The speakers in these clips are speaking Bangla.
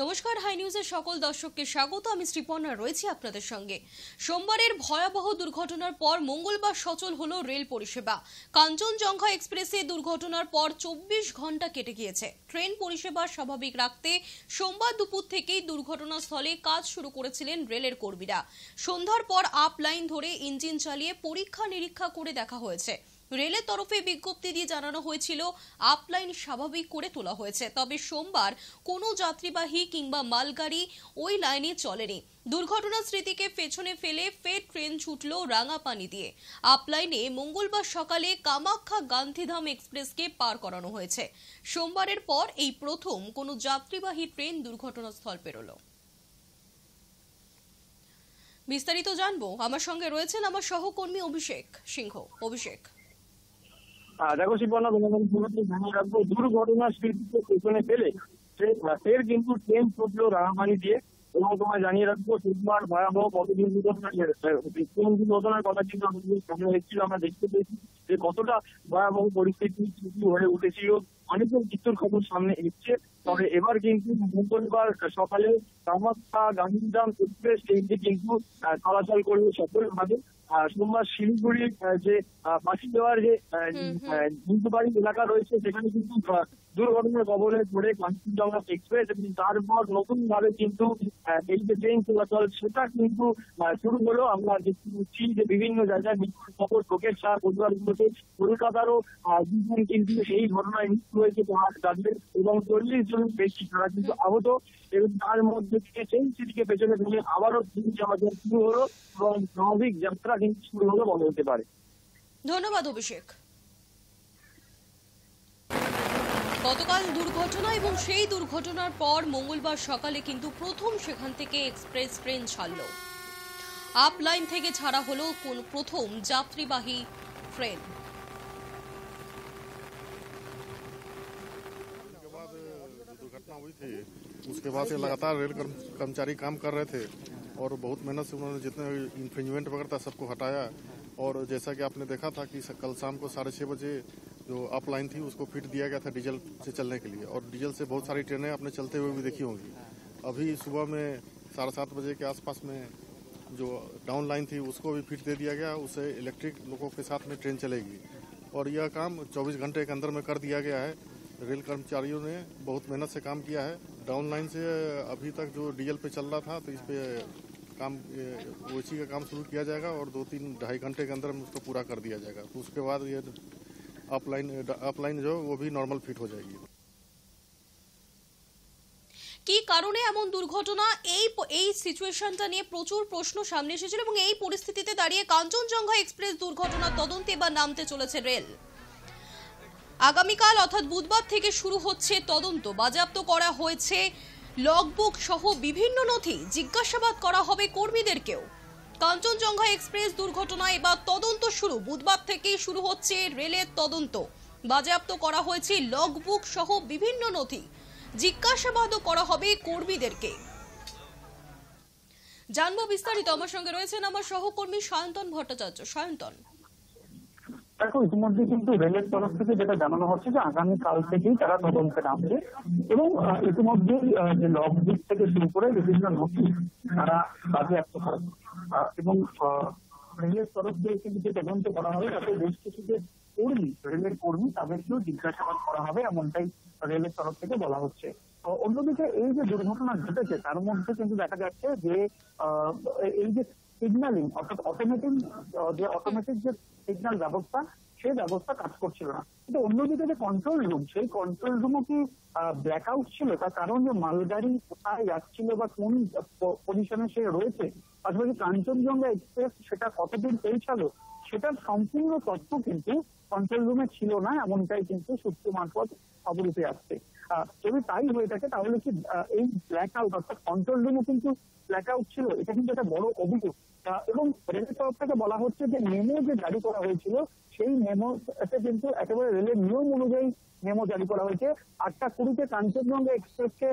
নমস্কার, হাই নিউজের সকল দর্শককে স্বাগত। আমি শ্রীপর্ণা রয়েছি আপনাদের সঙ্গে। সোমবারের ভয়াবহ দুর্ঘটনার পর মঙ্গলবার সচল হলো রেল পরিষেবা। কাঞ্চনজঙ্ঘা এক্সপ্রেসে দুর্ঘটনার পর 24 ঘন্টা কেটে গিয়েছে। ট্রেন পরিষেবা স্বাভাবিক রাখতে সোমবার দুপুর থেকেই দুর্ঘটনাস্থলে কাজ শুরু করেছিলেন রেলের কর্মীরা। সন্ধ্যার পর আপ লাইন ধরে ইঞ্জিন চালিয়ে পরীক্ষা নিরীক্ষা করে দেখা হয়েছে। রেলের তরফে বিজ্ঞপ্তি দিয়ে জানানো হয়েছিল আপলাইন স্বাভাবিক করে তোলা হয়েছে, তবে সোমবার কোনো যাত্রীবাহী কিংবা মালগাড়ি ওই লাইনে চলেনি। দুর্ঘটনার স্মৃতিকে পেছনে ফেলে ফের ট্রেন ছুটল রাঙাপানি দিয়ে। আপলাইনে মঙ্গলবার সকালে কামাখ্যা গান্ধীধাম এক্সপ্রেসকে পার করানো হয়েছে। সোমবারের পর এই প্রথম কোনো যাত্রীবাহী ট্রেন দুর্ঘটনাস্থল পেরোলো। বিস্তারিত জানবো, আমার সঙ্গে রয়েছেন আমার সহকর্মী অভিষেক সিংহ। অভিষেক, দেখো শিবনা, জানিয়ে রাখবো দুর্ঘটনার স্মৃতিকে পেছনে ফেলে ফের কিন্তু ট্রেন ছুটলো রাঙাপানি দিয়ে। এবং তোমায় জানিয়ে রাখবো সোমবার ভয়াবহ কতদিন দুর্ঘটনার কথা কিন্তু সামনে এসেছিল। আমরা দেখতে পেয়েছি যে কতটা ভয়াবহ পরিস্থিতি হয়ে উঠেছিল। অনেকের মৃত্যুর খবর সামনে এসছে। তবে এবার কিন্তু মঙ্গলবার সকালে কামাখ্যা গান্ধীধাম এক্সপ্রেস ট্রেনটি কিন্তু চলাচল করবে সফলভাবে। সোমবার শিলিগুড়ির যে ফাঁসি দেওয়ার যে নিন্দুবাড়ি এলাকা রয়েছে সেখানে কিন্তু দুর্ঘটনার কবলে পড়ে কাঞ্চনজঙ্ঘা এক্সপ্রেস, এবং তারপর নতুন ভাবে কিন্তু এই যে ট্রেন চলাচল সেটা কিন্তু শুরু হলো। আমরা দেখতে পাচ্ছি যে বিভিন্ন জায়গায় মৃত্যুর খবর চোখের সার পরিবারগুলোতে। কলকাতারও দুজন কিন্তু সেই ঘটনায় মৃত্যু হয়েছে তাদের, এবং 40 জন বেশি তারা কিন্তু আহত। এবং তার মধ্যে থেকে সেই স্মৃতিকে পেছনে ফেলে আবারও ট্রেন চলাচল শুরু হলো এবং স্বাভাবিক যাত্রা কিন্তু শুরু হলো বলা হতে পারে। ধন্যবাদ অভিষেক। গতকাল দুর্ঘটনা এবং সেই দুর্ঘটনার পর মঙ্গলবার সকালে কিন্তু প্রথম সেখান থেকে এক্সপ্রেস ট্রেন ছাড়ল। আপ লাইন থেকে ছাড়া হলো কোন প্রথম যাত্রীবাহী ট্রেন। दुर्घटना हुई थी उसके बाद से लगातार रेल कर्मचारी काम कर रहे थे और बहुत मेहनत से उन्होंने जितने इन्फ्रिंजमेंट वगैरह था सबको हटाया। और जैसा कि आपने देखा था कि कल शाम को 6:30 बजे जो अप लाइन थी उसको फिट दिया गया था डीजल से चलने के लिए, और डीजल से बहुत सारी ट्रेनें आपने चलते हुए भी देखी होंगी। अभी सुबह में 7:30 बजे के आसपास में जो डाउन लाइन थी उसको भी फिट दे दिया गया, उससे इलेक्ट्रिक लोगों के साथ में ट्रेन चलेगी। और यह काम 24 घंटे के अंदर में कर दिया गया है। रेल कर्मचारियों ने बहुत मेहनत से काम किया है। डाउन लाइन से अभी तक जो डीजल पे चल रहा था तो इस पे काम उसी का काम शुरू किया जाएगा और 2-3-2.5 घंटे के अंदर में उसको पूरा कर दिया जाएगा। तो उसके बाद ये अपलाइन जो वो भी नॉर्मल फिट हो जाएगी। কি কারণে এমন দুর্ঘটনা, এই সিচুয়েশনটা নিয়ে প্রচুর প্রশ্ন সামনে এসেছিল এবং এই পরিস্থিতিতে দাঁড়িয়ে কাঞ্চনজঙ্ঘা এক্সপ্রেস দুর্ঘটনা তদন্তে এবার নামতে চলেছে রেল। আগামীকাল অর্থাৎ বুধবার থেকে শুরু হচ্ছে তদন্ত। বাজেয়াপ্ত করা হয়েছে লগবুক সহ বিভিন্ন নথি, জিজ্ঞাসাবাদ করা হবে কর্মীদেরকেও। কাঞ্চনজঙ্ঘা এক্সপ্রেস দুর্ঘটনা এবার তদন্ত শুরু। বুধবার থেকেই শুরু হচ্ছে রেলের তদন্ত। বাজেয়াপ্ত করা হয়েছে লগবুক সহ বিভিন্ন নথি, জিজ্ঞাসাবাদও করা হবে কর্মীদেরকে। জানবো বিস্তারিত, আমার সঙ্গে রয়েছেন আমার সহকর্মী সায়ন্তন ভট্টাচার্য। সায়ন্তন, দেখো ইতিমধ্যে কিন্তু রেলের তরফ থেকে যেটা জানানো হচ্ছে যে আগামীকাল থেকেই তারা তদন্তে নামবে, এবং ইতিমধ্যে যে লগবুক থেকে শুরু করে বিভিন্ন নথি তারা বাজেয়াপ্ত করবে। এবং রেলের তরফ থেকে কিন্তু যে তদন্ত করা হবে তাতে বেশ কিছু যে রেলের কর্মী তাদেরকেও জিজ্ঞাসাবাদ করা হবে, এমনটাই রেলের তরফ থেকে বলা হচ্ছে। অন্যদিকে এই যে দুর্ঘটনা ঘটেছে তার মধ্যে কিন্তু দেখা যাচ্ছে যে এই যে সিগন্যালিং অর্থাৎ অটোমেটিক যে সিগন্যাল ব্যবস্থা সেই ব্যবস্থা কাজ করছিল না। কিন্তু অন্যদিকে যে কন্ট্রোল রুম, সেই কন্ট্রোল রুমও কি ব্ল্যাক আউট ছিল, তার কারণ যে মালগাড়ি কোথায় যাচ্ছিল বা কোন পজিশনে সে রয়েছে, পাশাপাশি কাঞ্চনজঙ্ঘা এক্সপ্রেস সেটা কতদিন পৌঁছালো সেটার সম্পূর্ণ তথ্য কিন্তু কন্ট্রোল রুমে ছিল না, এমনটাই কিন্তু সূত্র মারফত খবর উঠে আসছে। যদি তাই হয়ে থাকে তাহলে কি এই ব্ল্যাক আউট অর্থাৎ কন্ট্রোল রুমে কিন্তু ব্ল্যাক আউট ছিল, এটা কিন্তু একটা বড় অভিযোগ। এবং রেলের তরফ থেকে বলা হচ্ছে যে মেমো যে জারি করা হয়েছিল সেই মেমোতে কিন্তু একেবারে রেলের নিয়ম অনুযায়ী মেমো জারি করা হয়েছে। 8:20 কাঞ্চনজঙ্ঘা এক্সপ্রেসকে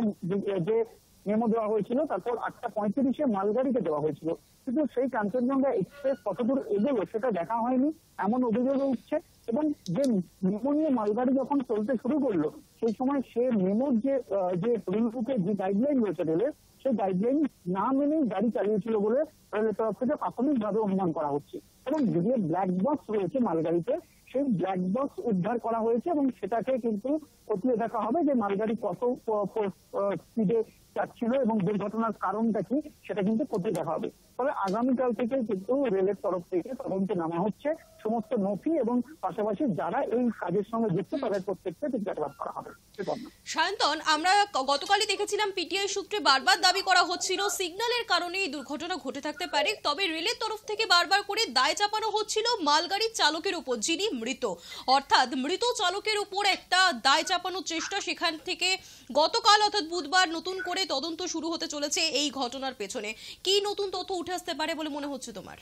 যে মেমো দেওয়া হয়েছিল, তারপর 8:35 মালগাড়িকে দেওয়া হয়েছিল, কিন্তু সেই কাঞ্চনজঙ্ঘা এক্সপ্রেস কতদূর এগোলো সেটা দেখা হয়নি এমন অভিযোগ উঠছে। এবং যে মেমো নিয়ে মালগাড়ি যখন চলতে শুরু করলো সেই সময় সে মেমোর যে রুল বুকের যে গাইডলাইন রয়েছে রেলের, সেই গাইডলাইন না মেনেই গাড়ি চালিয়েছিল বলে রেলের তরফ থেকে প্রাথমিকভাবে অনুমান করা হচ্ছে। এবং যে ব্ল্যাক বক্স রয়েছে মালগাড়িতে, সেই ব্ল্যাক বক্স উদ্ধার করা হয়েছে এবং সেটাকে কিন্তু খতিয়ে দেখা হবে যে মালগাড়ি কত স্পিডে যাচ্ছিল এবং দুর্ঘটনার কারণটা কি সেটা কিন্তু খতিয়ে দেখা হবে। তবে আগামীকাল থেকে কিন্তু রেলের তরফ থেকে তদন্তে নামা হচ্ছে, সমস্ত নথি এবং পাশাপাশি যারা এই কাজের সঙ্গে যুক্ত তাদের প্রত্যেককে জিজ্ঞাসাবাদ করা হবে। সায়ন্তন, আমরা গতকালই দেখেছিলাম পিটিআই সূত্রে বারবার দাবি করা হচ্ছিল সিগন্যালের কারণে এই দুর্ঘটনা ঘটে থাকতে পারে, তবে রেলের তরফ থেকে বারবার করে দায় চাপানো হচ্ছিল মালগাড়ির চালকের উপর, যিনি মৃত, অর্থাৎ মৃত চালকের উপর একটা দায় চাপানোর চেষ্টা। সেখান থেকে গতকাল অর্থাৎ বুধবার নতুন করে তদন্ত শুরু হতে চলেছে এই ঘটনার পেছনে। কি নতুন তথ্য উঠে আসতে পারে বলে মনে হচ্ছে তোমার?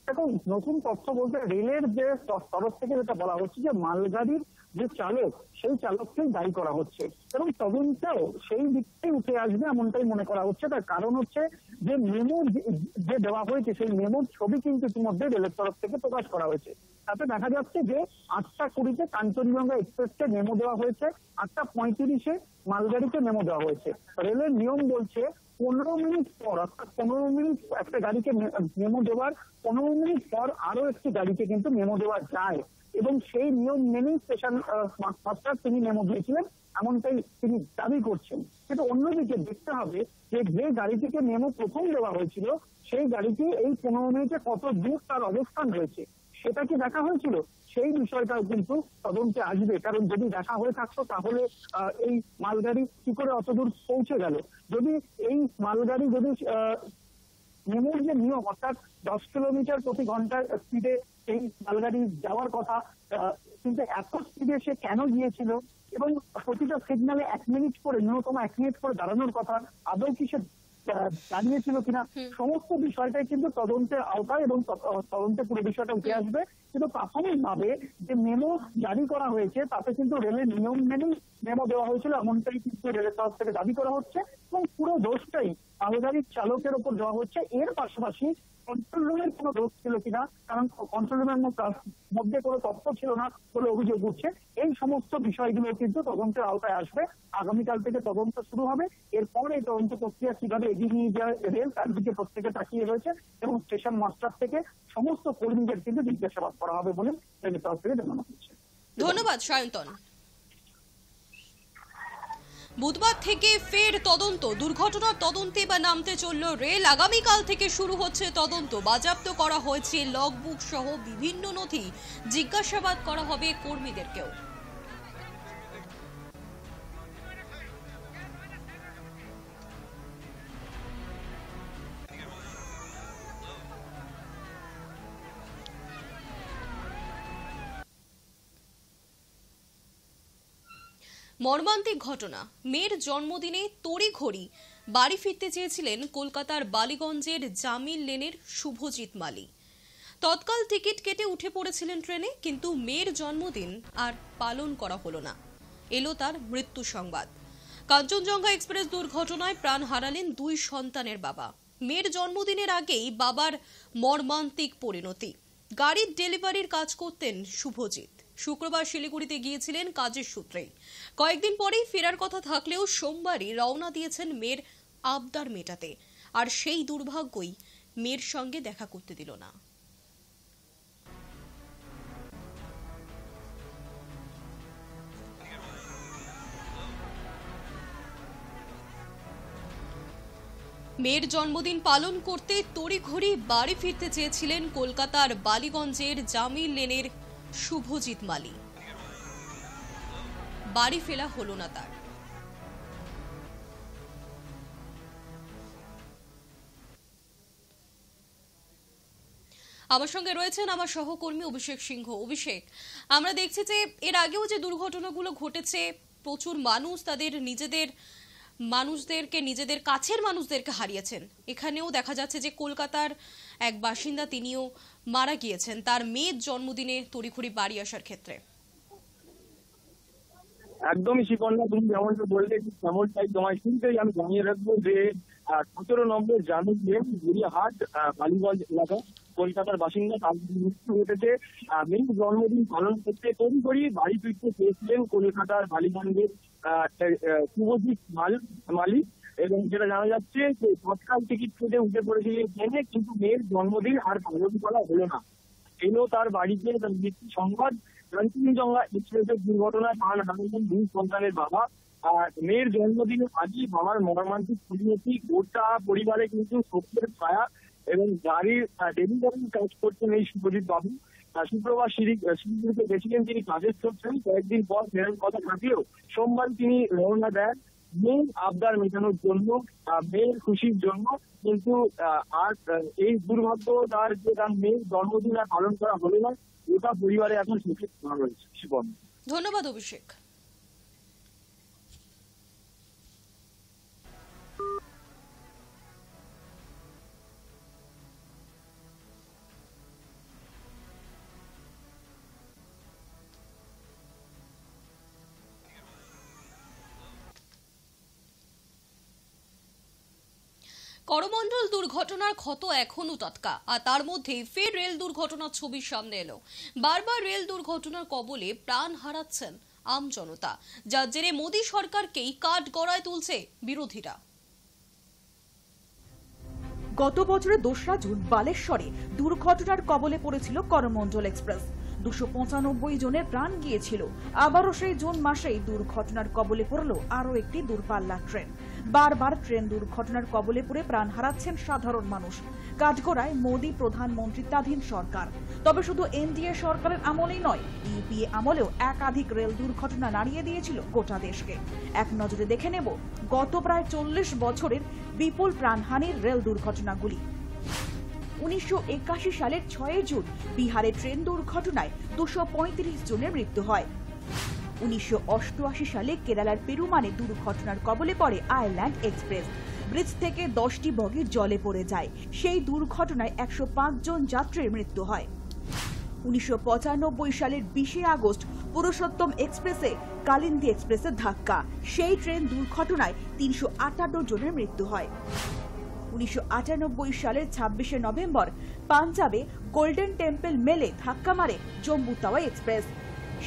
এখন নতুন তথ্য বলতে রেলের যে তরফ থেকে যেটা বলা হচ্ছে যে মালগাড়ির যে চালক, সেই চালককেই দায়ী করা হচ্ছে এবং তদন্তেও সেই দিকটাই উঠে আসবে এমনটাই মনে করা হচ্ছে। তার কারণ হচ্ছে যে মেমো যে দেওয়া হয়েছে, সেই মেমোর ছবি কিন্তু ইতিমধ্যে রেলের তরফ থেকে প্রকাশ করা হয়েছে। তাতে দেখা যাচ্ছে যে 8:20 কাঞ্চনজঙ্ঘা এক্সপ্রেসকে মেমো দেওয়া হয়েছে, 8:35 মালগাড়িকে মেমো দেওয়া হয়েছে। রেলের নিয়ম বলছে 15 মিনিট পর, অর্থাৎ 15 মিনিট একটা গাড়িকে মেমো দেওয়ার 15 মিনিট পর আরো একটি গাড়িকে কিন্তু মেমো দেওয়া যায় এবং সেই নিয়ম মেনেই স্টেশন মাস্টার তিনি মেমো দিয়েছিলেন এমনটাই তিনি দাবি করছেন। কিন্তু অন্যদিকে দেখতে হবে যে গাড়িটিকে মেমো প্রথম দেওয়া হয়েছিল সেই গাড়িটি এই 15 মিনিটে কত দূর তার অবস্থান রয়েছে সেটা কি দেখা হয়েছিল, সেই বিষয়টাও কিন্তু তদন্তে আসবে। কারণ যদি দেখা হয়ে থাকতো তাহলে এই মালগাড়ি কি করে অত দূর পৌঁছে গেল। যদি এই মালগাড়ি যদি মেমোর যে নিয়ম অর্থাৎ 10 কিলোমিটার প্রতি ঘন্টার স্পিডে এই মালগাড়ি যাওয়ার কথা, কিন্তু এত স্পিডে সে কেন গিয়েছিল এবং প্রতিটা সিগন্যালে 1 মিনিট করে, ন্যূনতম 1 মিনিট করে দাঁড়ানোর কথা, আদৌ কি সে দাঁড়িয়েছিল কিনা, সমস্ত বিষয়টাই কিন্তু তদন্তের আওতায় এবং তদন্তে পুরো বিষয়টা উঠে আসবে। কিন্তু প্রাথমিকভাবে যে মেমো জারি করা হয়েছে তাতে কিন্তু রেলের নিয়ম মেনেই মেমো দেওয়া হয়েছিল এমনটাই কিন্তু রেলের তরফ থেকে দাবি করা হচ্ছে এবং পুরো দোষটাই মালগাড়ির চালকের উপর দেওয়া হচ্ছে। এর পাশাপাশি কন্ট্রোল রুমের কোনো দোষ ছিল কিনা, কারণ কন্ট্রোল রুমের মধ্যে কোনো তথ্য ছিল না বলে অভিযোগ উঠছে। এই সমস্ত বিষয়গুলো কিন্তু তদন্তের আওতায় আসবে। আগামীকাল থেকে তদন্ত শুরু হবে। এরপর এই তদন্ত প্রক্রিয়া কিভাবে এগিয়ে নিয়ে যায় রেল তার দিকে প্রত্যেকে তাকিয়ে রয়েছে এবং স্টেশন মাস্টার থেকে সমস্ত কর্মীদের কিন্তু জিজ্ঞাসাবাদ করা হবে বলে রেলের তরফ থেকে জানানো হচ্ছে। ধন্যবাদ সায়ন্তন। বুধবার থেকে ফের তদন্ত, দুর্ঘটনার তদন্তে বা নামতে চলল রেল। আগামীকাল থেকে শুরু হচ্ছে তদন্ত। বাজেয়াপ্ত করা হয়েছে লগবুক সহ বিভিন্ন নথি, জিজ্ঞাসাবাদ করা হবে কর্মীদেরকেও। মর্মান্তিক ঘটনা, মেয়ের জন্মদিনে তড়িঘড়ি বাড়ি ফিরতে চেয়েছিলেন কলকাতার বালিগঞ্জের জামিল লেনের শুভজিৎ মালি। তৎকাল টিকিট কেটে উঠে পড়েছিলেন ট্রেনে, কিন্তু মেয়ের জন্মদিন আর পালন করা হলো না। এলো তার মৃত্যু সংবাদ। কাঞ্চনজঙ্ঘা এক্সপ্রেস দুর্ঘটনায় প্রাণ হারালেন 2 সন্তানের বাবা। মেয়ের জন্মদিনের আগেই বাবার মর্মান্তিক পরিণতি। গাড়ির ডেলিভারির কাজ করতেন শুভজিৎ। শুক্রবার শিলিগুড়িতে গিয়েছিলেন কাজের সূত্রেই। কয়েকদিন পরেই ফেরার কথা থাকলেও সোমবারই রওনা দিয়েছেন মেয়ের আবদার মেটাতে। আর সেই দুর্ভাগ্যই মেয়ের সঙ্গে দেখা করতে দিল না। মেয়ের জন্মদিন পালন করতে তড়িঘড়ি বাড়ি ফিরতে চেয়েছিলেন কলকাতার বালিগঞ্জের জামিল লেনের শুভজিৎ মালি। বাড়ি ফেরা হলো না তার। আমার সঙ্গে রয়েছেন আমার সহকর্মী অভিষেক সিংহ। অভিষেক, আমরা দেখছি যে এর আগেও যে দুর্ঘটনাগুলো ঘটেছে, প্রচুর মানুষ তাদের নিজেদের কাছের মানুষদেরকে হারিয়েছেন। এখানেও দেখা যাচ্ছে যে কলকাতার এক বাসিন্দা তিনিও মারা গিয়েছেন তার মেয়ের জন্মদিনে তড়িঘড়ি বাড়ি আসার ক্ষেত্রে। একদমই শিকন্যা, তুমি যেমনটা বললে তেমনটাই তোমায় শুনতেই আমি জানিয়ে রাখবো যে 17 নম্বর জামিল লেন গড়িয়াহাট বালিগঞ্জ এলাকা কলকাতার বাসিন্দা, তার মৃত্যু ঘটেছে। মেয়ের জন্মদিন পালন করতে তড়িঘড়ি বাড়ি ফিরতে চেয়েছিলেন কলকাতার বালিগঞ্জের শুভজিৎ মালিক, এবং যেটা জানা যাচ্ছে যে তৎকাল টিকিট কেটে উঠে পড়েছিলেন ট্রেনে, কিন্তু মেয়ের জন্মদিন আর পালন করা হলো না। এলো তার বাড়িতে তার মৃত্যু সংবাদ। কাঞ্চনজঙ্ঘা এক্সপ্রেসের দুর্ঘটনায় প্রাণ হারালেন দুই সন্তানের বাবা। আর মেয়ের জন্মদিনে আজই বাবার মর্মান্তিক পরিণতি। গোটা পরিবারে কিন্তু শোকের ছায়া, এবং গাড়ির ডেলিভারি কাজ করছেন এই শুভজিৎ বাবু। শুক্রবার শিলিগুড়িতে গেছিলেন তিনি কাজের চলছেন, কয়েকদিন পর ফেরার কথা থাকলেও সোমবার তিনি রওনা দেন মেয়ের আবদার মেটানোর জন্য, মেয়ের খুশির জন্য। কিন্তু আর এই দুর্ভাগ্য তার যে তার মেয়ের জন্মদিন আর পালন করা হলো না, গোটা পরিবারে এখন শোকের ছায়া রয়েছে। শিবন, ধন্যবাদ অভিষেক। করমণ্ডল দুর্ঘটনার ক্ষত এখনো টাটকা, আর তার মধ্যে ফের রেল দুর্ঘটনার ছবি সামনে এলো। বারবার রেল দুর্ঘটনার কবলে প্রাণ হারাচ্ছেন আমজনতা, যার জেরে মোদী সরকারকেই কাঠগড়ায় তুলছে বিরোধীরা। গত বছরের 2রা জুন বালেশ্বরে দুর্ঘটনার কবলে পড়েছিল করমণ্ডল এক্সপ্রেস। 295 জনের প্রাণ গিয়েছিল। আবারও সেই জুন মাসেই দুর্ঘটনার কবলে পড়ল আরও একটি দূরপাল্লার ট্রেন। বারবার ট্রেন দুর্ঘটনার কবলে পড়ে প্রাণ হারাচ্ছেন সাধারণ মানুষ। কাঠগড়ায় মোদী প্রধানমন্ত্রিত্বাধীন সরকার। তবে শুধু এনডিএ সরকারের আমলেই নয়, ইউপিএ আমলেও একাধিক রেল দুর্ঘটনা নাড়িয়ে দিয়েছিল গোটা দেশকে। এক নজরে দেখে নেব গত প্রায় 40 বছরের বিপুল প্রাণহানির রেল দুর্ঘটনাগুলি। 1981 সালের 6 জুন বিহারে ট্রেন দুর্ঘটনায় 235 জনের মৃত্যু হয়। 1988 সালে কেরালার পেরুমানে দুর্ঘটনার কবলে পড়ে আয়ারল্যান্ড এক্সপ্রেস। ব্রিজ থেকে 10টি বগি জলে পড়ে যায়। সেই দুর্ঘটনায় 105 জন যাত্রীর মৃত্যু হয়। 1995 সালের 20 আগস্ট পুরুষোত্তম এক্সপ্রেসে কালিন্দী এক্সপ্রেসের ধাক্কা। সেই ট্রেন দুর্ঘটনায় 358 জনের মৃত্যু হয়। 1998 সালের 26 নভেম্বর পাঞ্জাবে গোল্ডেন টেম্পল মেলে ধাক্কা মারে জম্মু তাওয়াই এক্সপ্রেস।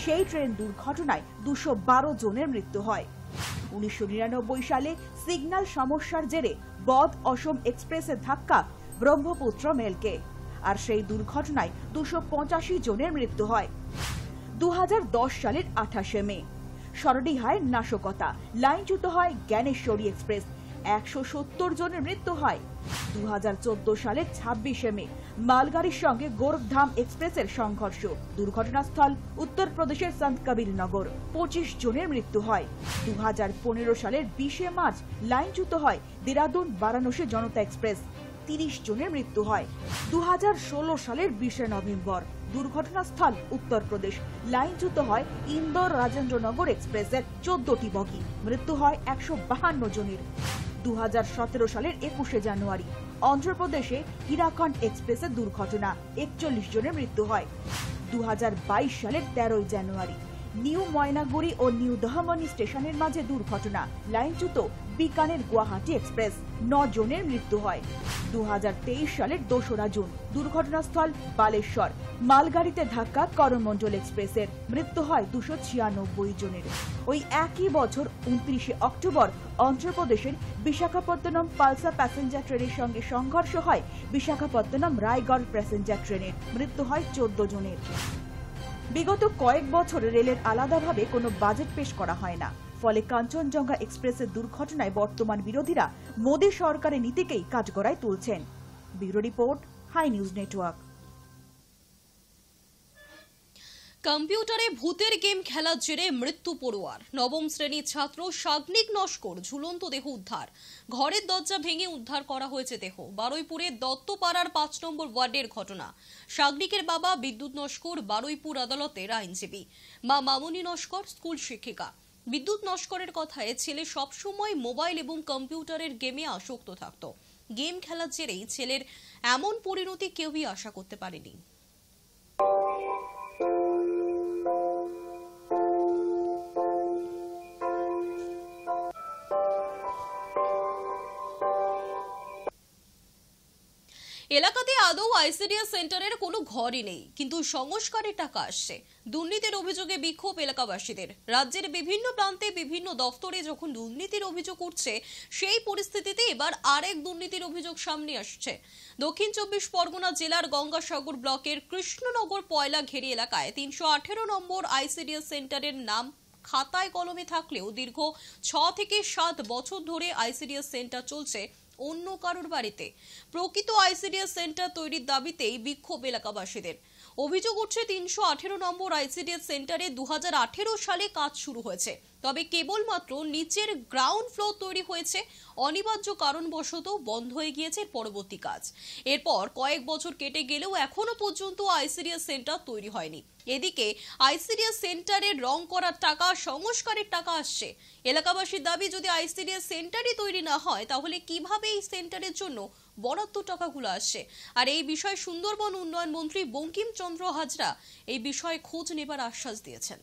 সেই ট্রেন দুর্ঘটনায় 212 জনের মৃত্যু হয়। 1999 সালে সিগন্যাল সমস্যার জেরে বদ অসম এক্সপ্রেসের ধাক্কা ব্রহ্মপুত্র মেলকে, আর সেই দুর্ঘটনায় 285 জনের মৃত্যু হয়। 2010 সালের 28 মে সরডিহায় নাশকতা, লাইনচ্যুত হয় জ্ঞানেশ্বরী এক্সপ্রেস। 170 জনের মৃত্যু হয়। 2014 সালের 26 মে মালগাড়ির সঙ্গে গোরখধাম এক্সপ্রেসের সংঘর্ষ। দুর্ঘটনাস্থল উত্তরপ্রদেশের সন্ত কবির নগর। 25 জনের মৃত্যু হয়। 2015 সালের 20 মার্চ লাইনচ্যুত হয় দেরাদুন বারাণসী জনতা এক্সপ্রেস। 30 জনের মৃত্যু হয়। 2016 সালের 20 নভেম্বর দুর্ঘটনাস্থল উত্তরপ্রদেশ, লাইনচ্যুত হয় ইন্দোর রাজেন্দ্রনগর এক্সপ্রেসের 14টি বগি। মৃত্যু হয় 152 জনের। 2017 সালের 21 জানুয়ারি অন্ধ্রপ্রদেশে হীরাখণ্ড এক্সপ্রেসের দুর্ঘটনা, 41 জনের মৃত্যু হয়। 2022 সালের 13 জানুয়ারি নিউ ময়নাগুড়ি ও নিউ দহমনি স্টেশনের মাঝে দুর্ঘটনা, লাইনচ্যুত বিকানের গুয়াহাটি এক্সপ্রেস। 9 জনের মৃত্যু হয়। 2023 সালের 2রা জুন দুর্ঘটনাস্থল বালেশ্বর, মালগাড়িতে ধাক্কা করমণ্ডল এক্সপ্রেসের। মৃত্যু হয় 296 জনের। ওই একই বছর 29 অক্টোবর অন্ধ্রপ্রদেশের বিশাখাপত্তনম পালসা প্যাসেঞ্জার ট্রেনের সঙ্গে সংঘর্ষ হয় বিশাখাপত্তনম রায়গড় প্যাসেঞ্জার ট্রেনের। মৃত্যু হয় 14 জনের। বিগত কয়েক বছর রেলের আলাদাভাবে কোনো বাজেট পেশ করা হয় না। ফলে কাঞ্চনজঙ্ঘা এক্সপ্রেসের দুর্ঘটনায় বর্তমান বিরোধীরা মোদী সরকারের নীতিকেই কাঠগড়ায় তুলছেন। Bureau report, high news network. কম্পিউটারে ভূতের গেম খেলার জেরে মৃত্যু পড়ুয়ার। নবম শ্রেণীর ছাত্র সাগ্নিক নস্কর ঝুলন্ত দেহ উদ্ধার। ঘরের দরজা ভেঙে উদ্ধার করা হয়েছে দেহ। বারুইপুরের দত্তপাড়ার 5 নম্বর ওয়ার্ডের ঘটনা। সাগ্নিকের বাবা বিদ্যুৎ নস্কর বারুইপুর আদালতের আইনজীবী, মা মামনি নস্কর স্কুল শিক্ষিকা। বিদ্যুৎ নস্করের কথায় ছেলে সবসময় মোবাইল এবং কম্পিউটারের গেমে আসক্ত থাকত। গেম খেলার জেরেই ছেলের এমন পরিণতি কেউই আশা করতে পারেনি। এলাকাতে আদৌ আইসিডিএস সেন্টারের কোনো ঘরই নেই, কিন্তু সংস্কারের টাকা আসছে। দুর্নীতির অভিযোগে বিক্ষোভ এলাকাবাসীদের। রাজ্যের বিভিন্ন প্রান্তে বিভিন্ন দফতরে যখন দুর্নীতির অভিযোগ উঠছে, সেই পরিস্থিতিতে এবার আরেক দুর্নীতির অভিযোগ সামনে আসছে। দক্ষিণ 24 পরগনা জেলার গঙ্গাসাগর ব্লকের কৃষ্ণনগর পয়লা ঘেরি এলাকায় 318 নম্বর আইসিডিএস সেন্টারের নাম খাতায় কলমে থাকলেও দীর্ঘ 6 থেকে 7 বছর ধরে আইসিডিএস সেন্টার চলছে অন্য কারোর বাড়িতে। প্রকৃত আইসিডিএস সেন্টার তৈরির দাবিতেই বিক্ষোভ এলাকাবাসীদের। অভিযোগ উঠছে 318 নম্বর আইসিডিএস সেন্টারে 2018 সালে কাজ শুরু হয়েছে, তবে কেবলমাত্র নিচের গ্রাউন্ড ফ্লোর তৈরি হয়েছে। অনিবার্য কারণবশত বন্ধ হয়ে গিয়েছে পরবর্তী কাজ। এরপর কয়েক বছর কেটে গেলেও এখনো পর্যন্ত আইসিডিএস সেন্টার তৈরি হয়নি। এদিকে আইসিডিএস সেন্টারের রং করার টাকা, সংস্কারের টাকা আসছে। এলাকাবাসীর দাবি, যদি আইসিডিএস সেন্টারই তৈরি না হয় তাহলে কিভাবে এই সেন্টারের জন্য বরাদ্দ টাকাগুলো আসছে। আর এই বিষয়ে সুন্দরবন উন্নয়ন মন্ত্রী বঙ্কিমচন্দ্র হাজরা এই বিষয়ে খোঁজ নেবার আশ্বাস দিয়েছেন।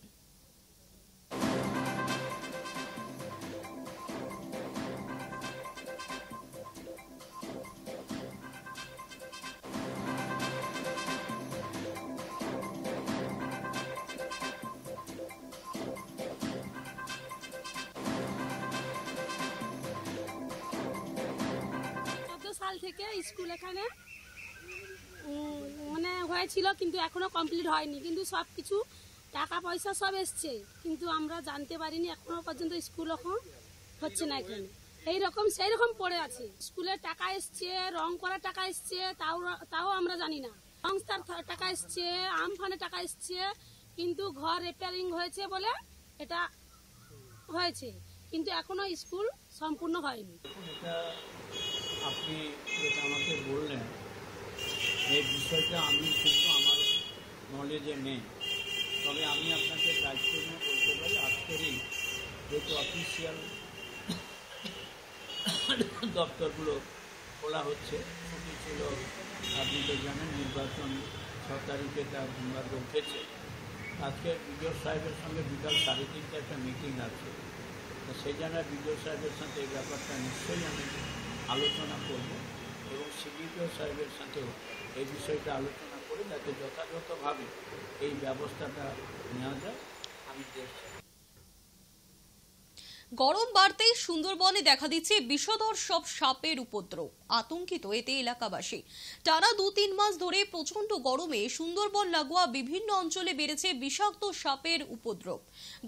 সাল থেকে স্কুল এখানে মানে হয়েছিল, কিন্তু এখনো কমপ্লিট হয়নি। কিন্তু সব কিছু টাকা পয়সা সব এসছে, কিন্তু আমরা জানতে পারিনি এখনো পর্যন্ত স্কুল এখন হচ্ছে না। এখানে এইরকম সেই রকম পড়ে আছে। স্কুলের টাকা এসছে, রং করার টাকা এসছে, তাও আমরা জানি না। সংস্থার টাকা এসছে, আমফানের টাকা এসছে, কিন্তু ঘর রিপেয়ারিং হয়েছে বলে এটা হয়েছে, কিন্তু এখনো স্কুল সম্পূর্ণ হয়নি। আপনি যেটা আমাকে বললেন, এই বিষয়টা আমি কিন্তু আমার নলেজে নেই, তবে আমি আপনাকে দায়িত্ব নিয়ে বলতে পারি, আজকেরই যেহেতু অফিসিয়াল দপ্তরগুলো খোলা হচ্ছে, ছুটি ছিল, আপনি তো জানেন নির্বাচন 6 তারিখে তার বিভাগে উঠেছে। আজকে বিডিও সাহেবের সঙ্গে বিকাল 3:30 একটা মিটিং আছে, তো সেই জন্য বিডিও সাহেবের সাথে এই ব্যাপারটা নিশ্চয়ই আমি আলোচনা করব এবং সিডিপিও সাহেবের সাথেও এই বিষয়টা আলোচনা করে যাতে যথাযথভাবে এই ব্যবস্থাটা নেওয়া যায় আমি দেখছি। গরম বাড়তেই সুন্দরবনে দেখা দিচ্ছে বিষধর সব সাপের উপদ্রব। আতঙ্কিত এতে এলাকাবাসী। টানা 2-3 মাস ধরে প্রচন্ড গরমে সুন্দরবন লাগোয়া বিভিন্ন অঞ্চলে বেড়েছে বিষাক্ত সাপের উপদ্রব।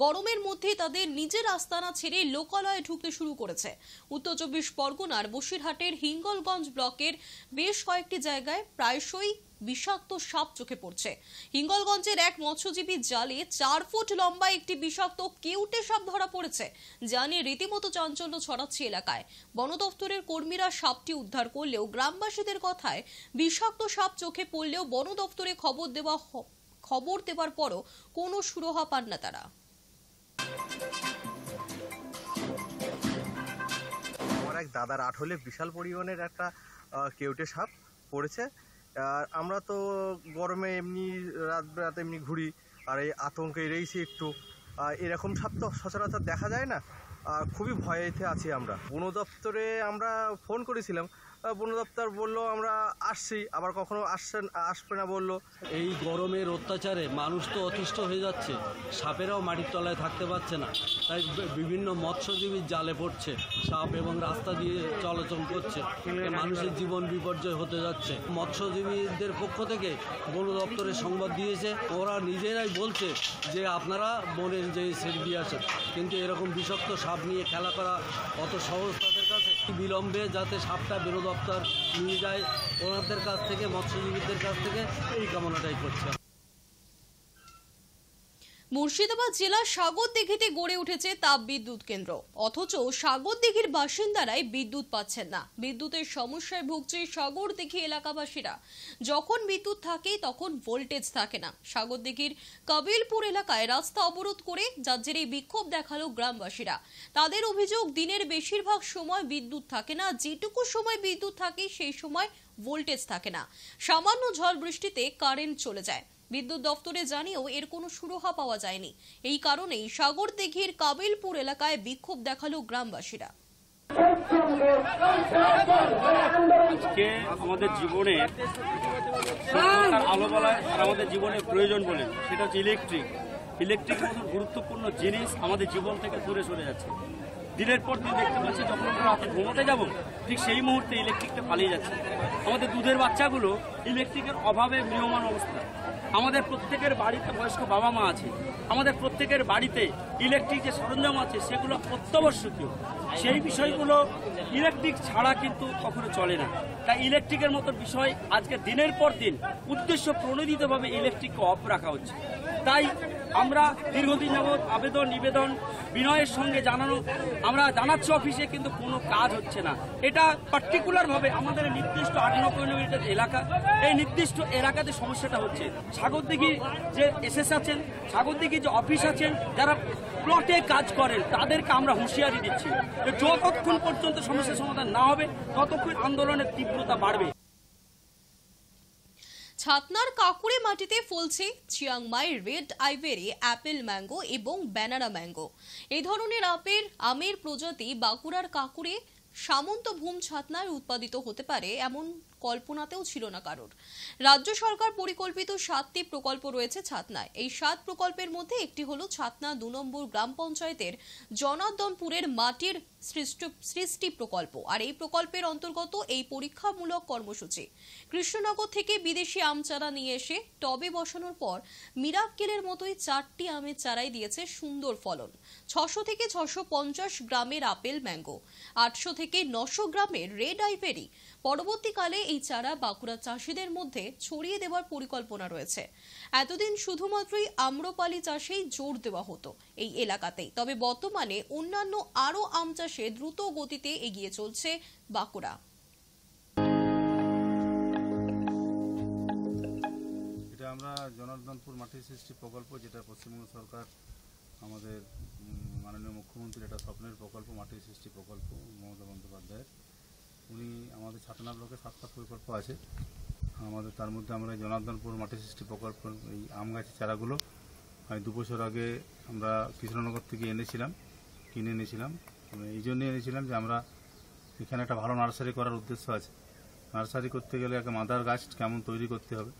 গরমের মধ্যে তাদের নিজের আস্তানা ছেড়ে লোকালয়ে ঢুকতে শুরু করেছে। উত্তর 24 পরগনার বসিরহাটের হিঙ্গলগঞ্জ ব্লকের বেশ কয়েকটি জায়গায় প্রায়শই বিষাক্ত সাপ চোখে পড়ছে। হিঙ্গলগঞ্জের এক মৎস্যজীবী জালে 4 ফুট লম্বা একটি বিষাক্ত কেউটে সাপ ধরা পড়েছে, যা নিয়ে রীতিমতো চাঞ্চল্য ছড়াচ্ছে এলাকায়। বন দপ্তরের কর্মীরা সাপটি উদ্ধার করলেও গ্রামবাসীদের কথায় বিষাক্ত সাপ চোখে পড়লেও বন দপ্তরে খবর দেওয়ার পরও কোনো সুরাহা পান না তারা। আমার এক দাদার আঠলে বিশাল পরিমাণের একটা কেউটে সাপ পড়েছে। আর আমরা তো গরমে এমনি রাত এমনি ঘুরি, আর এই আতঙ্কে রয়েছি একটু। এরকম সাপ তো সচরাচর দেখা যায় না, আর খুবই ভয়েতে আছি আমরা। বন দপ্তরে আমরা ফোন করেছিলাম, বন দপ্তর বললো আমরা আসছি, আবার কখনো আসবে না বললো। এই গরমের অত্যাচারে মানুষ তো অতিষ্ঠ হয়ে যাচ্ছে, সাপেরাও মাটির তলায় থাকতে পারছে না, তাই বিভিন্ন মৎস্যজীবীর জালে পড়ছে সাপ এবং রাস্তা দিয়ে চলাচল করছে, মানুষের জীবন বিপর্যয় হতে যাচ্ছে। মৎস্যজীবীদের পক্ষ থেকে বন দপ্তরে সংবাদ দিয়েছে, ওরা নিজেরাই বলছে যে আপনারা বনের যে ছেড়ে দিয়ে আসেন, কিন্তু এরকম বিষাক্ত সাপ নিয়ে খেলা করা অত সহজ তাদের কাছে। বিলম্বে যাতে সাপটা বন দপ্তর নিয়ে যায় ওনাদের কাছ থেকে, মৎস্যজীবীদের কাছ থেকে, এই কামনাটাই করছে। মুর্শিদাবাদ জেলার সাগরদিঘিতে গড়ে উঠেছে তাপ বিদ্যুৎ কেন্দ্র, অথচ সাগরদিঘির বাসিন্দারাই বিদ্যুৎ পাচ্ছেন না। বিদ্যুতের সমস্যায় ভুগছে সাগরদিঘি এলাকাবাসীরা। যখন বিদ্যুৎ থাকে তখন ভোল্টেজ থাকে না। সাগরদিঘির কবিলপুর এলাকায় রাস্তা অবরোধ করে যার জেরে বিক্ষোভ দেখালো গ্রামবাসীরা। তাদের অভিযোগ, দিনের বেশিরভাগ সময় বিদ্যুৎ থাকে না, যেটুকু সময় বিদ্যুৎ থাকে সেই সময় ভোল্টেজ থাকে না। সামান্য ঝড় বৃষ্টিতে কারেন্ট চলে যায়। বিদ্যুৎ দপ্তরে জানিয়েও এর কোনো সুরাহা পাওয়া যায়নি। এই কারণেই সাগরদিঘির কাবিলপুর এলাকায় বিক্ষোভ দেখালো গ্রামবাসীরা। আজকে আমাদের জীবনে সত্যতার আলো বলায় আর আমাদের জীবনে প্রয়োজন বলেন, সেটা হচ্ছে ইলেকট্রিকের মতো গুরুত্বপূর্ণ জিনিস আমাদের জীবন থেকে দূরে সরে যাচ্ছে। দিনের পর দিন দেখতে পাচ্ছি যখন আমরা রাতে ঘুমোতে যাব ঠিক সেই মুহূর্তে ইলেকট্রিকটা পালিয়ে যাচ্ছে। আমাদের দুধের বাচ্চাগুলো ইলেকট্রিকের অভাবে ম্রিয়মাণ অবস্থা। আমাদের প্রত্যেকের বাড়িতে বয়স্ক বাবা মা আছে, আমাদের প্রত্যেকের বাড়িতে ইলেকট্রিক যে সরঞ্জাম আছে সেগুলো অত্যাবশ্যকীয়। সেই বিষয়গুলো ইলেকট্রিক ছাড়া কিন্তু কখনো চলে না। তাই ইলেকট্রিকের মতো বিষয় আজকে দিনের পর দিন উদ্দেশ্য প্রণোদিতভাবে ইলেকট্রিককে অফ রাখা হচ্ছে। তাই আমরা দীর্ঘদিন যাবৎ আবেদন নিবেদন বিনয়ের সঙ্গে আমরা জানাচ্ছি অফিসে, কিন্তু কোনো কাজ হচ্ছে না। এটা পার্টিকুলারভাবে আমাদের নির্দিষ্ট 8-9 কিলোমিটার এলাকা, এই নির্দিষ্ট এলাকাতে সমস্যাটা হচ্ছে। সাগরদিঘি যে এসএস আছেন, সাগরদিঘি যে অফিস আছেন, যারা প্লটে কাজ করেন তাদেরকে আমরা হুঁশিয়ারি দিচ্ছি যে যতক্ষণ পর্যন্ত সমস্যার সমাধান না হবে ততক্ষণ আন্দোলনের তীব্রতা বাড়বে। ছাতনার কাকুরে মাটিতে ফলছে Chiang Mai red ivory, apple mango এবং ব্যানানা ম্যাঙ্গো। এই ধরনের আমের প্রজাতি বাঁকুড়ার কাকুরে সামন্তভূম ছাতনায় উৎপাদিত হতে পারে এমন কল্পনাতেও ছিল না কারোর। রাজ্য সরকার পরিকল্পিত 7টি প্রকল্প রয়েছে ছাতনায়। এই 7 প্রকল্পের মধ্যে একটি হলো ছাতনা 2 নম্বর গ্রাম পঞ্চায়েতের জনার্দনপুরের মাটির সৃষ্টি প্রকল্প। আর এই প্রকল্পের অন্তর্গত এই পরীক্ষামূলক কর্মসূচি। কৃষ্ণনগর থেকে বিদেশি আম চারা নিয়ে এসে টবে বসানোর পর মিরাক্কেলের মতোই 4টি আমের চারাই দিয়েছে সুন্দর ফলন। 600 থেকে 650 গ্রামের আপেল ম্যাঙ্গো, 800 থেকে 900 গ্রামের রেড আইভেরি। পরবর্তীকালে এই চারা বাঁকুড়া চাষিদের মধ্যে ছড়িয়ে দেওয়ার পরিকল্পনা রয়েছে। এতদিন শুধুমাত্রই আম্রপালি চাষেই জোর দেওয়া হতো এই এলাকাতেই, তবে বর্তমানে অন্যান্য আরো আম চাষে দ্রুত গতিতে এগিয়ে চলছে বাঁকুড়া। এটা আমরা জনার্দনপুর মাটির সৃষ্টি প্রকল্প, যেটা পশ্চিমবঙ্গ সরকার আমাদের মাননীয় মুখ্যমন্ত্রীর একটা স্বপ্নের প্রকল্প, মাটির সৃষ্টি প্রকল্প মমতা বন্দ্যোপাধ্যায়ের। উনি আমাদের ছাতনা ব্লকে 7টা প্রকল্প আছে আমাদের, তার মধ্যে আমরা জনার্দনপুর মাটির সৃষ্টি প্রকল্প এই আম গাছের চারাগুলো 2 বছর আগে আমরা কৃষ্ণনগর থেকে কিনে এনেছিলাম। এই জন্যই এনেছিলাম যে আমরা এখানে একটা ভালো নার্সারি করার উদ্দেশ্য আছে। নার্সারি করতে গেলে একটা মাদার গাছ কেমন তৈরি করতে হবে,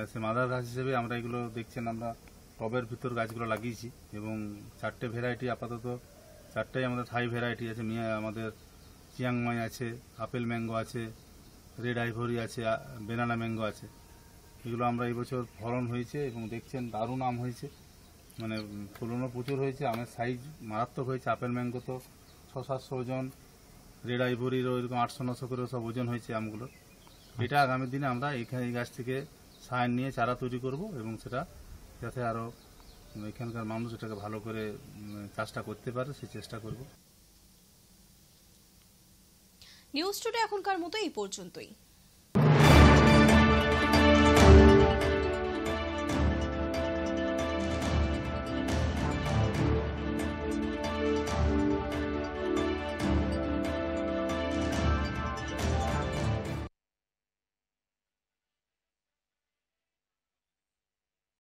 সে মাদার গাছ হিসেবে আমরা এগুলো দেখছেন আমরা টবের ভিতর গাছগুলো লাগিয়েছি। এবং 4টে ভ্যারাইটি, আপাতত 4টাই আমাদের থাই ভ্যারাইটি আছে। আমাদের চিয়াংমাই আছে, আপেল ম্যাঙ্গো আছে, রেড আইভরি আছে, ব্যানানা ম্যাঙ্গো আছে। এগুলো আমরা এই বছর ফলন হয়েছে এবং দেখছেন দারুণ আম হয়েছে, মানে ফলনও প্রচুর হয়েছে, আমের সাইজ মারাত্মক হয়েছে। আপেল ম্যাঙ্গো তো 600-700 ওজন, রেড আইভরিরও এরকম 800-900 করে সব ওজন হয়েছে আমগুলোর। এটা আগামী দিনে আমরা এখানে এই গাছ থেকে সার নিয়ে চারা তৈরি করব এবং সেটা যাতে আরও এখানকার মানুষ এটাকে ভালো করে চাষটা করতে পারে সেই চেষ্টা করব। নিউজ টুডে এখনকার মতো এই পর্যন্তই।